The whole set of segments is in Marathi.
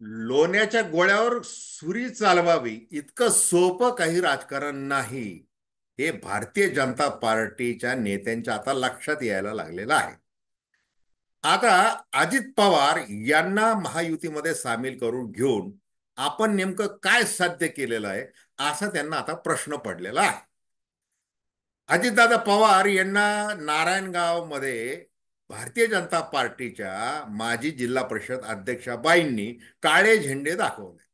लोण्याच्या गोळ्यावर सुरी चालवावी इतकं सोपं काही राजकारण नाही. हे भारतीय जनता पार्टीच्या नेत्यांच्या आता लक्षात यायला लागलेलं आहे. आता अजित पवार यांना महायुतीमध्ये सामील करून घेऊन आपण नेमकं काय साध्य केलेलं आहे, असा त्यांना आता प्रश्न पडलेला आहे. अजितदादा पवार यांना नारायणगावमध्ये भारतीय जनता पार्टीच्या माजी जिल्हा परिषद अध्यक्षाबाईंनी काळे झेंडे दाखवले.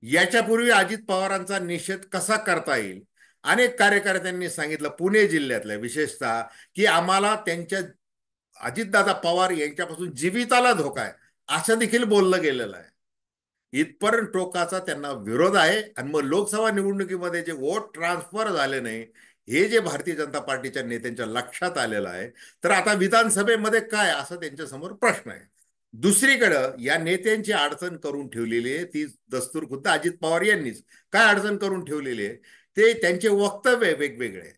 याच्यापूर्वी अजित पवारांचा निषेध कसा करता येईल, अनेक कार्यकर्त्यांनी सांगितलं, पुणे जिल्ह्यातल्या विशेषतः, की आम्हाला त्यांच्या अजितदादा पवार यांच्यापासून जीविताला धोका आहे, असं देखील बोललं गेलेलं आहे. इथपर्यंत टोकाचा त्यांना विरोध आहे. आणि मग लोकसभा निवडणुकीमध्ये जे वोट ट्रान्सफर झाले नाही, हे जे भारतीय जनता पार्टीच्या नेत्यांच्या लक्षात आलेलं आहे, तर आता विधानसभेमध्ये काय, असा त्यांच्या समोर प्रश्न आहे. दुसरीकडं या नेत्यांची अडचण करून ठेवलेली आहे ती दस्तूर खुद्द अजित पवार यांनीच. काय अडचण करून ठेवलेली आहे, ते त्यांचे वक्तव्य वेगवेगळे.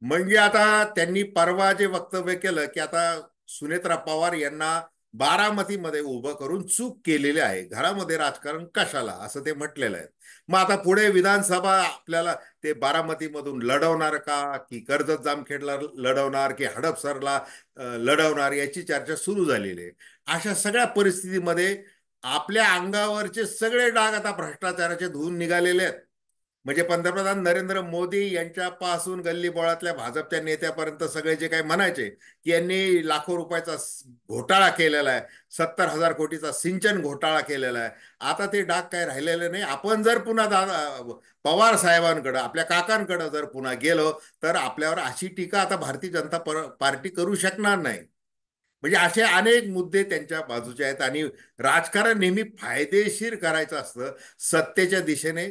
म्हणजे आता त्यांनी परवा जे वक्तव्य केलं, की आता सुनेत्रा पवार यांना बारामतीमध्ये उभं करून चूक केलेली आहे, घरामध्ये राजकारण कशाला, असं ते म्हटलेलं आहे. मग आता पुढे विधानसभा आपल्याला ते बारामतीमधून लढवणार का, की कर्जत जामखेडला लढवणार, की हडपसरला लढवणार, याची चर्चा सुरू झालेली आहे. अशा सगळ्या परिस्थितीमध्ये आपल्या अंगावरचे सगळे डाग आता भ्रष्टाचाराचे धुवून निघालेले आहेत. म्हणजे पंतप्रधान नरेंद्र मोदी यांच्यापासून गल्लीबोळातल्या भाजपच्या नेत्यापर्यंत सगळे जे काही म्हणायचे, की यांनी लाखो रुपयाचा घोटाळा केलेला आहे, 70,000 कोटीचा सिंचन घोटाळा केलेला आहे, आता ते डाग काय राहिलेले नाही. आपण जर पुन्हा पवार साहेबांकडे, आपल्या काकांकडे जर पुन्हा गेलो, तर आपल्यावर अशी टीका आता भारतीय जनता पार्टी करू शकणार नाही. म्हणजे असे अनेक मुद्दे त्यांच्या बाजूचे आहेत. आणि राजकारण नेहमी फायदेशीर करायचं असतं, सत्तेच्या दिशेने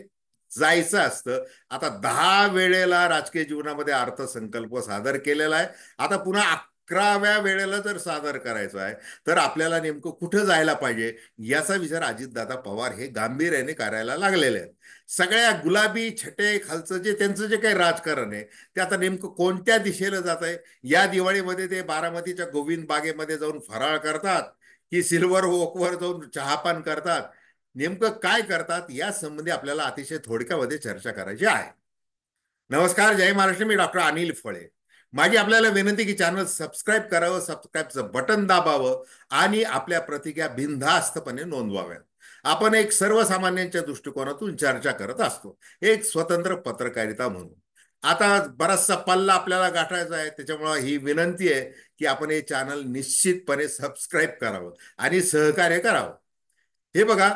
जायचं असतं. आता 10 वेळेला राजकीय जीवनामध्ये अर्थसंकल्प सादर केलेला आहे. आता पुन्हा 11व्या वेळेला जर सादर करायचं आहे, तर आपल्याला नेमकं कुठं जायला पाहिजे, याचा विचार अजितदादा पवार हे गांभीर्याने करायला लागलेले आहेत. सगळ्या गुलाबी छटे खालचं जे त्यांचं जे काही राजकारण आहे, ते आता नेमकं कोणत्या दिशेला जात आहे. या दिवाळीमध्ये ते बारामतीच्या गोविंद बागेमध्ये जाऊन फराळ करतात, की सिल्वर ओकवर जाऊन चहापान करतात, नेमकं काय करतात, या संबंधी आपल्याला अतिशय थोडक्यामध्ये चर्चा करायची आहे. नमस्कार, जय महाराष्ट्र. मी डॉक्टर अनिल फळे. माझी आपल्याला विनंती, की चॅनल सबस्क्राईब करावं, सबस्क्राईबचं बटन दाबावं आणि आपल्या प्रतिक्रिया बिनधास्तपणे नोंदवाव्यात. आपण एक सर्वसामान्यांच्या दृष्टिकोनातून चर्चा करत असतो, एक स्वतंत्र पत्रकारिता म्हणून. आता बराचसा पल्ला आपल्याला गाठायचा आहे, त्याच्यामुळे ही विनंती आहे, की आपण हे चॅनल निश्चितपणे सबस्क्राईब करावं आणि सहकार्य करावं. हे बघा,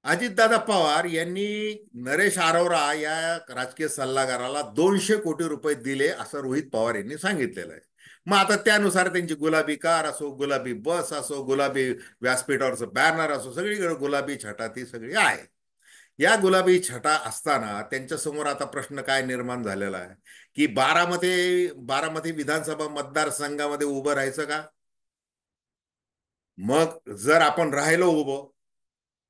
अजितदादा पवार यांनी नरेश अरोरा या राजकीय सल्लागाराला 200 कोटी रुपये दिले, असं रोहित पवार यांनी सांगितलेलं आहे. मग आता त्यानुसार त्यांची गुलाबी कार असो, गुलाबी बस असो, गुलाबी व्यासपीठावरचं बॅनर असो, सगळीकडे गुलाबी छटा ती सगळी आहे. या गुलाबी छटा असताना त्यांच्यासमोर आता प्रश्न काय निर्माण झालेला आहे, की बारामती विधानसभा मतदारसंघामध्ये उभं राहायचं का. मग जर आपण राहिलो उभं,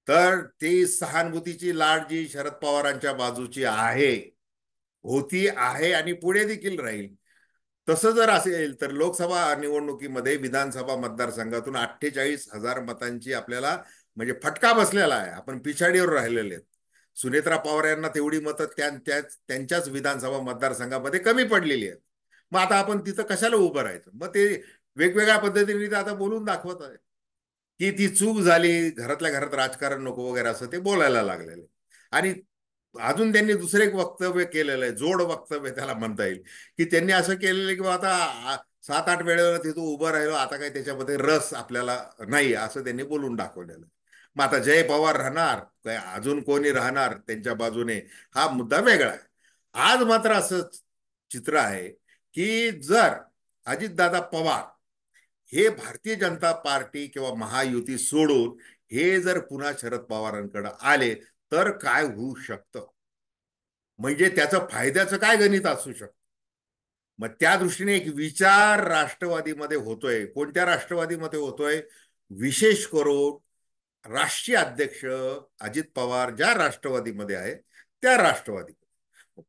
तर ती सहानुभूतीची लाट जी शरद पवारांच्या बाजूची आहे, होती, आहे आणि पुढे देखील राहील. तसं जर असेल, तर लोकसभा निवडणुकीमध्ये विधानसभा मतदारसंघातून 48,000 मतांची आपल्याला म्हणजे फटका बसलेला आहे. आपण पिछाडीवर राहिलेले आहेत. सुनेत्रा पवार यांना तेवढी मतं त्यांच्याच विधानसभा मतदारसंघामध्ये कमी पडलेली आहेत. मग आता आपण तिथं कशाला उभं राहायचं. मग ते वेगवेगळ्या पद्धतीने आता बोलून दाखवत आहे, की ती चूक झाली, घरातल्या घरात राजकारण नको वगैरे, असं ते बोलायला लागलेले. आणि अजून त्यांनी दुसरे एक वक्तव्य केलेलं आहे, जोड वक्तव्य त्याला म्हणता येईल, की त्यांनी असं केलेलं आहे, की आता 7-8 वेळेला तिथं उभं राहिलो, आता काही त्याच्यामध्ये रस आपल्याला नाही, असं त्यांनी बोलून दाखवलेलं. मग आता जय पवार राहणार काय, अजून कोणी राहणार त्यांच्या बाजूने, हा मुद्दा वेगळा आहे. आज मात्र असं चित्र आहे, की जर अजितदादा पवार हे भारतीय जनता पार्टी किंवा महायुती सोडून हे जर पुन्हा शरद पवारांकडे आले, तर काय होऊ शकतं, म्हणजे त्याचं फायद्याचं काय गणित असू शकतं. मग त्या दृष्टीने एक विचार राष्ट्रवादीमध्ये होतोय. कोणत्या राष्ट्रवादीमध्ये होतोय, विशेष करून राष्ट्रीय अध्यक्ष अजित पवार ज्या राष्ट्रवादीमध्ये आहे, त्या राष्ट्रवादी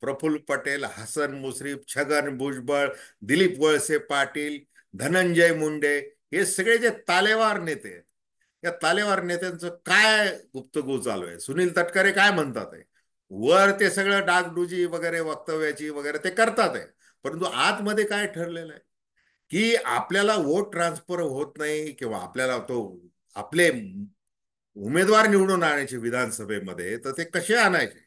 प्रफुल्ल पटेल, हसन मुश्रीफ, छगन भुजबळ, दिलीप वळसे पाटील, धनंजय मुंडे, हे सगळे जे तालेवार नेते आहेत, या तालेवार नेत्यांचं काय गुप्तगू चालू आहे, सुनील तटकरे काय म्हणतात आहे, वर ते सगळं डागडुजी वगैरे वक्तव्याची वगैरे ते करतात आहे, परंतु आतमध्ये काय ठरलेलं आहे की आपल्याला वोट ट्रान्सफर होत नाही किंवा आपल्याला तो आपले उमेदवार निवडून आणायचे विधानसभेमध्ये, तर ते कसे आणायचे.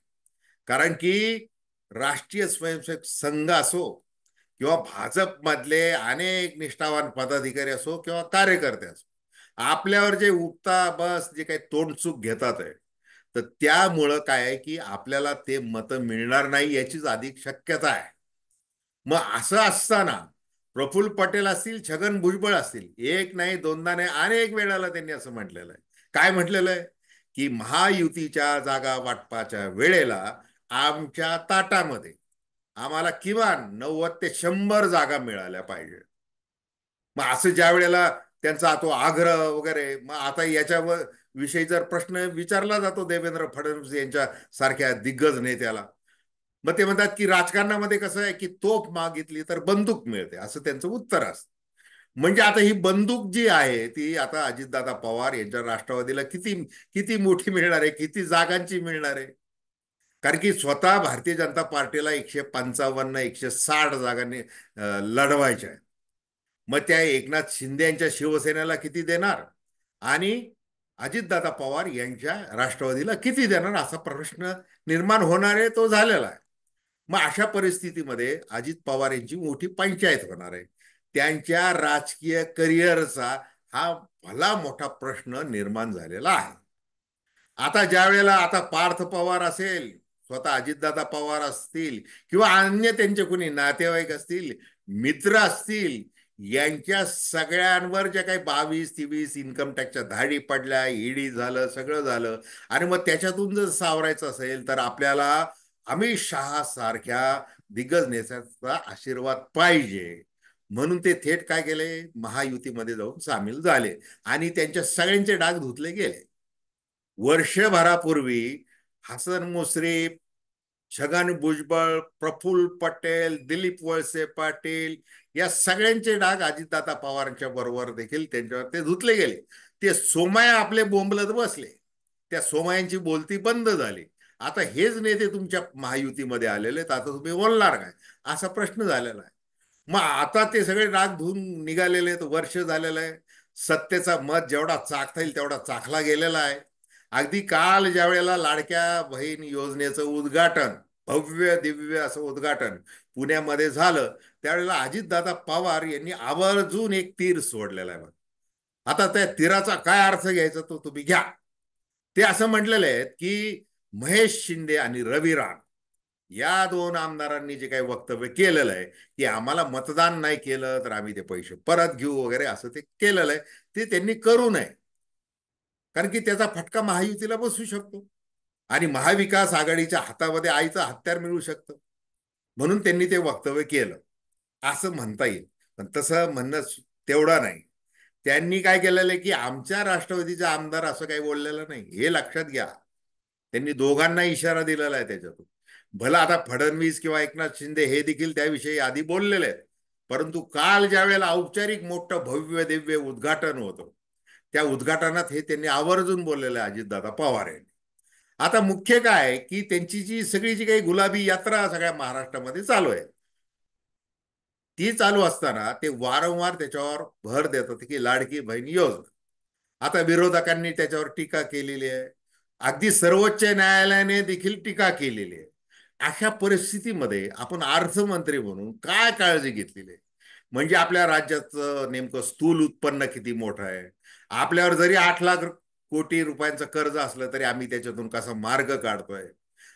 कारण की राष्ट्रीय स्वयंसेवक संघ असो किंवा भाजपमधले अनेक निष्ठावान पदाधिकारी असो किंवा कार्यकर्ते असो, आपल्यावर जे उठता बस जे काही तोंडचूक घेतात आहे, तर त्यामुळं काय आहे की आपल्याला ते मतं मिळणार नाही याचीच अधिक शक्यता आहे. मग असं असताना प्रफुल्ल पटेल असतील, छगन भुजबळ असतील, एक नाही दोनदा नाही अनेक वेळाला त्यांनी असं म्हटलेलं आहे. काय म्हटलेलं आहे की महायुतीच्या जागा वाटपाच्या वेळेला आमच्या ताटामध्ये आम्हाला किमान 90 ते 100 जागा मिळाल्या पाहिजे. मग असं ज्या वेळेला त्यांचा तो आग्रह वगैरे, मग आता याच्यावर विषयी जर प्रश्न विचारला जातो देवेंद्र फडणवीस यांच्या सारख्या दिग्गज नेत्याला, मग ते म्हणतात की राजकारणामध्ये कसं आहे की तोफ मागितली तर बंदूक मिळते, असं त्यांचं उत्तर असतं. म्हणजे आता ही बंदूक जी आहे ती आता अजितदादा पवार यांच्या राष्ट्रवादीला किती किती मोठी मिळणार आहे, किती जागांची मिळणार आहे. कारण की स्वतः भारतीय जनता पार्टीला 155 160 जागांनी लढवायच्या आहेत. मग त्या एकनाथ शिंदे यांच्या शिवसेनेला किती देणार आणि अजितदादा पवार यांच्या राष्ट्रवादीला किती देणार, असा प्रश्न निर्माण होणार आहे, तो झालेला आहे. मग अशा परिस्थितीमध्ये अजित पवार यांची मोठी पंचायत होणार आहे. त्यांच्या राजकीय करिअरचा हा भला मोठा प्रश्न निर्माण झालेला आहे. आता ज्या वेळेला आता पार्थ पवार असेल, स्वतः अजितदादा पवार असतील किंवा अन्य त्यांचे कोणी नातेवाईक असतील, मित्र असतील, यांच्या सगळ्यांवर ज्या काही 22-23 इन्कम टॅक्सच्या धाडी पडल्या, ईडी झालं, सगळं झालं, आणि मग त्याच्यातून जर सावरायचं असेल तर आपल्याला अमित शहा सारख्या दिग्गज नेत्याचा आशीर्वाद पाहिजे. म्हणून ते थेट काय केले, महायुतीमध्ये जाऊन सामील झाले आणि त्यांच्या सगळ्यांचे डाग धुतले गेले. वर्षभरापूर्वी हसन मुश्रीफ, छगन भुजबळ, प्रफुल्ल पटेल, दिलीप वळसे पाटील या सगळ्यांचे डाग अजितदादा पवारांच्या बरोबर देखील त्यांच्यावर ते धुतले गेले. ते सोमया आपले बोंबलत बसले, त्या सोमयांची बोलती बंद झाली. आता हेच नेते तुमच्या महायुतीमध्ये आलेले, तर आता तुम्ही बोलणार काय, असा प्रश्न झालेला आहे. मग आता ते सगळे डाग धुवून निघालेले आहेत, वर्ष झालेलं आहे. सत्तेचा मत जेवढा चाखता येईल तेवढा चाखला गेलेला आहे. अगदी काल ज्या वेळेला लाडक्या बहीण योजनेचं उद्घाटन, भव्य दिव्य असं उद्घाटन पुण्यामध्ये झालं, त्यावेळेला अजितदादा पवार यांनी आवर्जून एक तीर सोडलेला आहे. आता त्या तीराचा काय अर्थ घ्यायचा तो तुम्ही घ्या. ते असं म्हटलेलं आहे की महेश शिंदे आणि रवी राण या दोन आमदारांनी जे काही वक्तव्य केलेलं आहे की आम्हाला मतदान नाही केलं तर आम्ही ते पैसे परत घेऊ वगैरे, असं ते केलेलं आहे, ते त्यांनी करू नये. कारण की त्याचा फटका महायुतीला बसू शकतो आणि महाविकास आघाडीच्या हातामध्ये आईचं हत्यार मिळू शकतं. म्हणून त्यांनी ते वक्तव्य केलं असं म्हणता येईल. पण तसं म्हणणं तेवढं नाही. त्यांनी काय केलेलं आहे की आमच्या राष्ट्रवादीचा आमदार असं काही बोललेलं नाही, हे लक्षात घ्या. त्यांनी दोघांना इशारा दिलेला आहे त्याच्यातून. भला आता फडणवीस किंवा एकनाथ शिंदे हे देखील त्याविषयी आधी बोललेले आहेत, परंतु काल ज्या वेळेला औपचारिक मोठं भव्य दिव्य उद्घाटन होतं, त्या उद्घाटनात हे त्यांनी आवर्जून बोललेलं आहे अजितदादा पवार यांनी. आता मुख्य काय आहे की त्यांची जी सगळी जी काही गुलाबी यात्रा सगळ्या महाराष्ट्रामध्ये चालू आहे, ती चालू असताना ते वारंवार त्याच्यावर भर देतात की लाडकी बहीण योजना. आता विरोधकांनी त्याच्यावर टीका केलेली आहे, अगदी सर्वोच्च न्यायालयाने देखील टीका केलेली आहे. अशा परिस्थितीमध्ये आपण अर्थमंत्री म्हणून काय काळजी घेतलेली आहे, म्हणजे आपल्या राज्याचं नेमकं स्थूल उत्पन्न किती मोठं आहे, आपल्यावर जरी 8 लाख कोटी रुपयांचं कर्ज असलं तरी आम्ही त्याच्यातून कसा मार्ग काढतोय,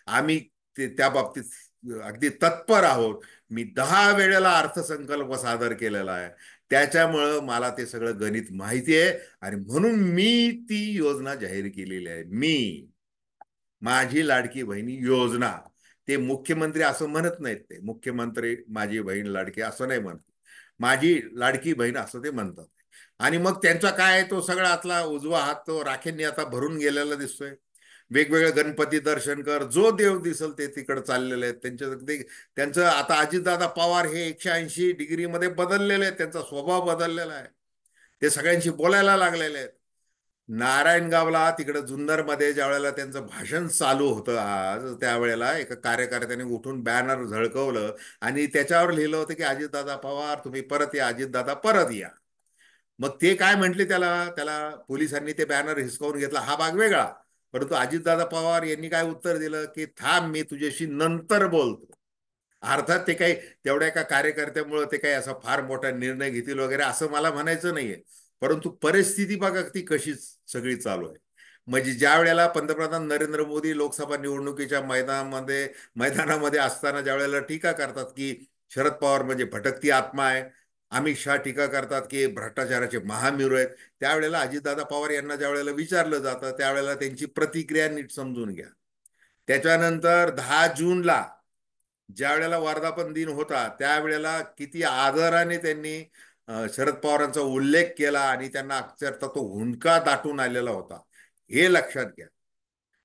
आम्ही त्या बाबतीत अगदी तत्पर आहोत. मी 10 वेळेला अर्थसंकल्प सादर केलेला आहे, त्याच्यामुळं मला ते सगळं गणित माहिती आहे आणि म्हणून मी ती योजना जाहीर केलेली आहे. माझी लाडकी बहिणी योजना. ते मुख्यमंत्री असं म्हणत नाहीत, ते मुख्यमंत्री माझी बहीण लाडकी असं नाही म्हणत, माझी लाडकी बहीण असं ते म्हणतात. आणि मग त्यांचा काय तो सगळा आतला उजवा हात तो राखेंनी आता भरून गेलेला दिसतोय. वेगवेगळे गणपती दर्शन कर, जो देव दिसल ते तिकडे चाललेले आहेत त्यांचं. आता अजितदादा पवार हे 180 डिग्रीमध्ये बदललेले आहेत, त्यांचा स्वभाव बदललेला आहे, ते सगळ्यांशी बोलायला लागलेले आहेत. नारायणगावला तिकडे जुन्नरमध्ये ज्या वेळेला त्यांचं भाषण चालू होतं आज, त्यावेळेला एका कार्यकर्त्याने उठून बॅनर झळकवलं आणि त्याच्यावर लिहिलं होतं की अजितदादा पवार तुम्ही परत या, अजितदादा परत या. मग ते काय म्हटले, त्याला त्याला पोलिसांनी ते बॅनर हिसकावून घेतला, हा भाग वेगळा. परंतु अजितदादा पवार यांनी काय उत्तर दिलं की थांब, मी तुझ्याशी नंतर बोलतो. अर्थात ते काही तेवढ्या एका कार्यकर्त्यामुळे ते काही असा फार मोठा निर्णय घेतील वगैरे असं मला म्हणायचं नाहीये. परंतु परिस्थिती बघा ती कशी सगळी चालू आहे. म्हणजे ज्या वेळेला पंतप्रधान नरेंद्र मोदी लोकसभा निवडणुकीच्या मैदानामध्ये असताना ज्या वेळेला टीका करतात की शरद पवार म्हणजे भटकती आत्मा आहे, अमित शहा टीका करतात की भ्रष्टाचाराचे महामेरू आहेत, त्यावेळेला अजितदादा पवार यांना ज्या वेळेला विचारलं जातं त्यावेळेला त्यांची प्रतिक्रिया नीट समजून घ्या. त्याच्यानंतर 10 जूनला ज्या वेळेला वर्धापन दिन होता त्यावेळेला किती आदराने त्यांनी शरद पवारांचा उल्लेख केला आणि त्यांना अक्षरशः तो हुंदका दाटून आलेला होता, हे लक्षात घ्या.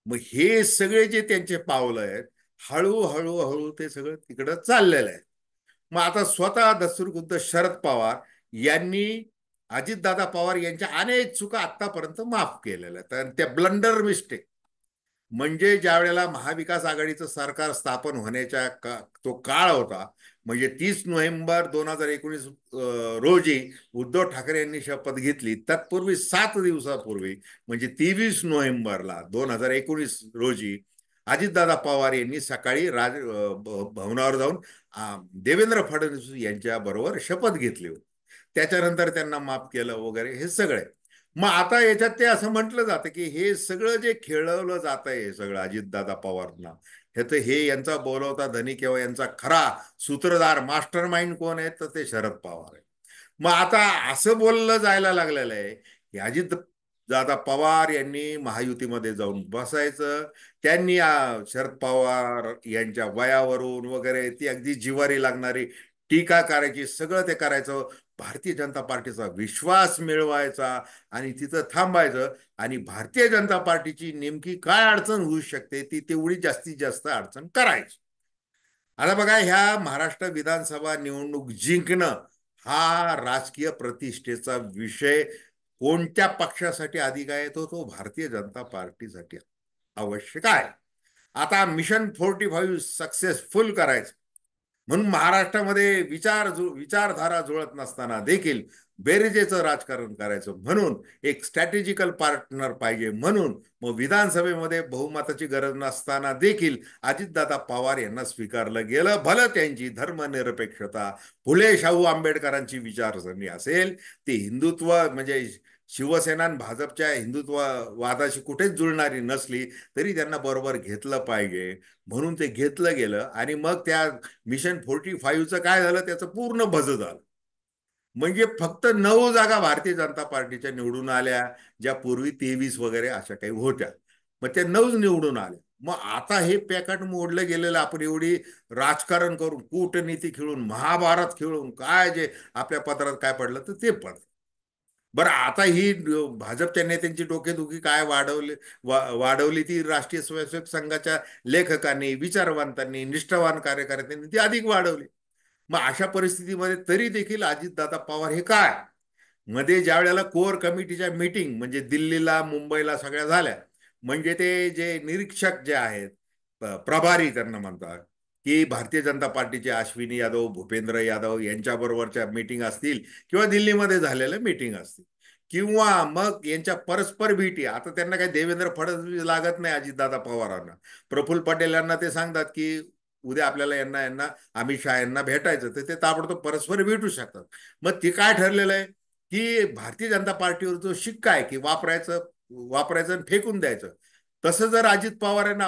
मग हे सगळे जे त्यांचे पावलं आहेत, हळूहळू हळू ते सगळं तिकडं चाललेलं आहे. मग आता स्वतः दस्तूरखुद्द शरद पवार यांनी अजितदादा पवार यांच्या अनेक चुका आतापर्यंत माफ केलेल्या आहेत. तर त्या ब्लंडर मिस्टेक म्हणजे ज्या वेळेला महाविकास आघाडीचं सरकार स्थापन होण्याच्या तो काळ होता, म्हणजे 30 नोव्हेंबर 2019 रोजी उद्धव ठाकरे यांनी शपथ घेतली. तत्पूर्वी 7 दिवसापूर्वी म्हणजे 23 नोव्हेंबर 2019 रोजी अजितदादा पवार यांनी सकाळी भवनावर जाऊन देवेंद्र फडणवीस यांच्या बरोबर शपथ घेतली होती. त्याच्यानंतर त्यांना माफ केलं वगैरे हे सगळे. मग आता याच्यात ते असं म्हटलं जातं की हे सगळं जे खेळवलं जात आहे, हे सगळं अजितदादा पवारना, ह्याचं हे यांचा बोलवता धनी किंवा यांचा खरा सूत्रधार मास्टर माइंड कोण आहे, तर ते शरद पवार आहे. मग आता असं बोललं जायला लागलेलं आहे की अजित दादा पवार यांनी महायुतीमध्ये जाऊन बसायचं, त्यांनी शरद पवार यांच्या वयावरून वगैरे ती अगदी जिवारी लागणारी टीका करायची, सगळं ते करायचं, भारतीय जनता पार्टीचा विश्वास मिळवायचा आणि तिथं थांबायचं. आणि भारतीय जनता पार्टीची नेमकी काय अडचण होऊ शकते ती तेवढी जास्तीत जास्त अडचण करायची. आता बघा, ह्या महाराष्ट्र विधानसभा निवडणूक जिंकणं हा राजकीय प्रतिष्ठेचा विषय कोणत्या पक्षासाठी अधिक आहे, तो भारतीय जनता पार्टीसाठी आवश्यक आहे. आता मिशन 45 सक्सेसफुल करायचं म्हणून महाराष्ट्रामध्ये विचारधारा जुळत नसताना देखील बेरजेचं राजकारण करायचं म्हणून एक स्ट्रॅटेजिकल पार्टनर पाहिजे, म्हणून मग विधानसभेमध्ये बहुमताची गरज नसताना देखील अजितदादा पवार यांना स्वीकारलं गेलं. भलं त्यांची धर्मनिरपेक्षता, फुले शाहू आंबेडकरांची विचारसरणी असेल, ती हिंदुत्व म्हणजे शिवसेना भाजपच्या हिंदुत्ववादाशी कुठेच जुळणारी नसली तरी त्यांना बरोबर घेतलं पाहिजे, म्हणून ते घेतलं गेलं. आणि मग त्या मिशन 45चं काय झालं, त्याचं पूर्ण भज झालं. म्हणजे फक्त 9 जागा भारतीय जनता पार्टीच्या निवडून आल्या, ज्या पूर्वी 23 वगैरे अशा काही होत्या. मग त्या 9 निवडून आल्या. मग आता हे पॅकेट मोडलं गेलेलं, आपण एवढी राजकारण करून, कूटनीती खेळून, महाभारत खेळून, काय जे आपल्या पत्रात काय पडलं तर ते पडलं. बरं, आता ही भाजपच्या नेत्यांची डोकेदुखी काय वाढवली ती राष्ट्रीय स्वयंसेवक संघाच्या लेखकांनी, विचारवंतांनी, निष्ठावान कार्यकर्त्यांनी ती अधिक वाढवली. मग अशा परिस्थितीमध्ये तरी देखील अजितदादा पवार हे काय, मध्ये ज्या वेळेला कोर कमिटीच्या मीटिंग म्हणजे दिल्लीला मुंबईला सगळ्या झाल्या, म्हणजे ते जे निरीक्षक जे आहेत, प्रभारी त्यांना म्हणतात, की भारतीय जनता पार्टीचे अश्विनी यादव, भूपेंद्र यादव यांच्याबरोबरच्या मीटिंग असतील किंवा दिल्लीमध्ये झालेल्या मीटिंग असतील किंवा मग यांच्या परस्पर भेटी. आता त्यांना काही देवेंद्र फडणवीस लागत नाही अजितदादा पवारांना. प्रफुल्ल पटेल यांना ते सांगतात की उद्या आपल्याला यांना यांना अमित शहा यांना भेटायचं, तर ते ताबडतोब परस्पर भेटू शकतात. मग ते काय ठरलेलं आहे की भारतीय जनता पार्टीवर जो शिक्का आहे की वापरायचं वापरायचं आणि फेकून द्यायचं, तसं जर अजित पवारांना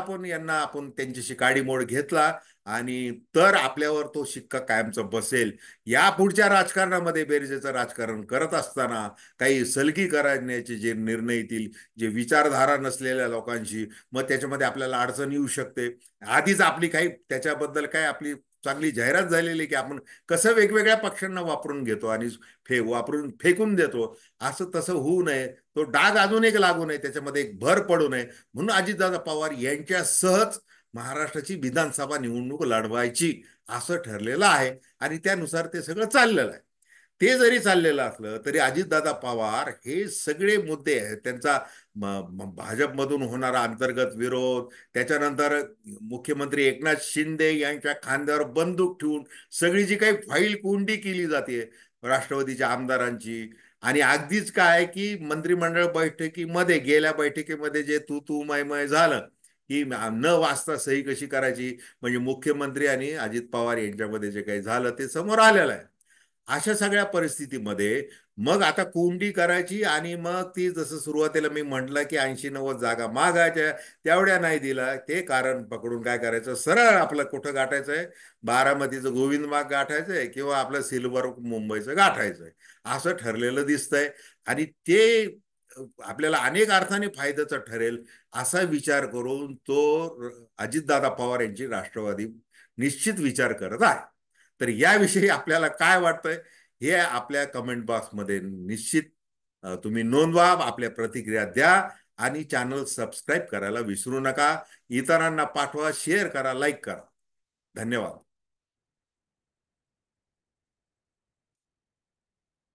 आपण त्यांच्याशी काडीमोड घेतला आणि तर आपल्यावर तो शिक्का कायमचा बसेल. या पुढच्या राजकारणामध्ये बेरजेचं राजकारण करत असताना काही सलगी करण्याचे जे निर्णय येतील, जे विचारधारा नसलेल्या लोकांशी, मग त्याच्यामध्ये आपल्याला अडचण येऊ शकते. आधीच आपली काही त्याच्याबद्दल काय आपली चांगली जाहिरात झालेली की आपण कसं वेगवेगळ्या पक्षांना वापरून घेतो आणि वापरून फेकून देतो. असं तसं होऊ नये, तो डाग अजून एक लागू नये, त्याच्यामध्ये एक भर पडू नये, म्हणून अजितदादा पवार यांच्या सहज महाराष्ट्राची विधानसभा निवडणूक लढवायची असं ठरलेलं आहे आणि त्यानुसार ते सगळं चाललेलं आहे. ते जरी चाललेलं असलं तरी अजितदादा पवार हे सगळे मुद्दे आहेत त्यांचा भाजपमधून होणारा अंतर्गत विरोध, त्याच्यानंतर मुख्यमंत्री एकनाथ शिंदे यांच्या खांद्यावर बंदूक ठेवून सगळी जी काही फाईल कोंडी केली जाते राष्ट्रवादीच्या आमदारांची, आणि अगदीच काय की मंत्रिमंडळ बैठकीमध्ये गेल्या बैठकीमध्ये जे तू तू मै मै झालं की न वाचता सही कशी करायची, म्हणजे मुख्यमंत्री आणि अजित पवार यांच्यामध्ये जे काही झालं ते समोर आलेलं आहे. अशा सगळ्या परिस्थितीमध्ये मग आता कोंडी करायची आणि मग ती जसं सुरुवातीला मी म्हटलं की 80-90 जागा मागायच्या, तेवढ्या नाही दिला, ते कारण पकडून काय करायचं, सरळ आपलं कुठं गाठायचं आहे, बारामतीचं गोविंद बाग गाठायचं आहे किंवा आपलं सिल्वर मुंबईचं गाठायचं आहे, असं ठरलेलं दिसतंय. आणि ते आपल्याला अनेक अर्थाने फायद्याचं ठरेल असा विचार करून तो अजितदादा पवार यांची राष्ट्रवादी निश्चित विचार करत आहे. तर याविषयी आपल्याला काय वाटतंय हे आपल्या कमेंट बॉक्समध्ये निश्चित तुम्ही नोंदवा, आपल्या प्रतिक्रिया द्या आणि चॅनल सबस्क्राईब करायला विसरू नका. इतरांना पाठवा, शेअर करा, लाईक करा. धन्यवाद.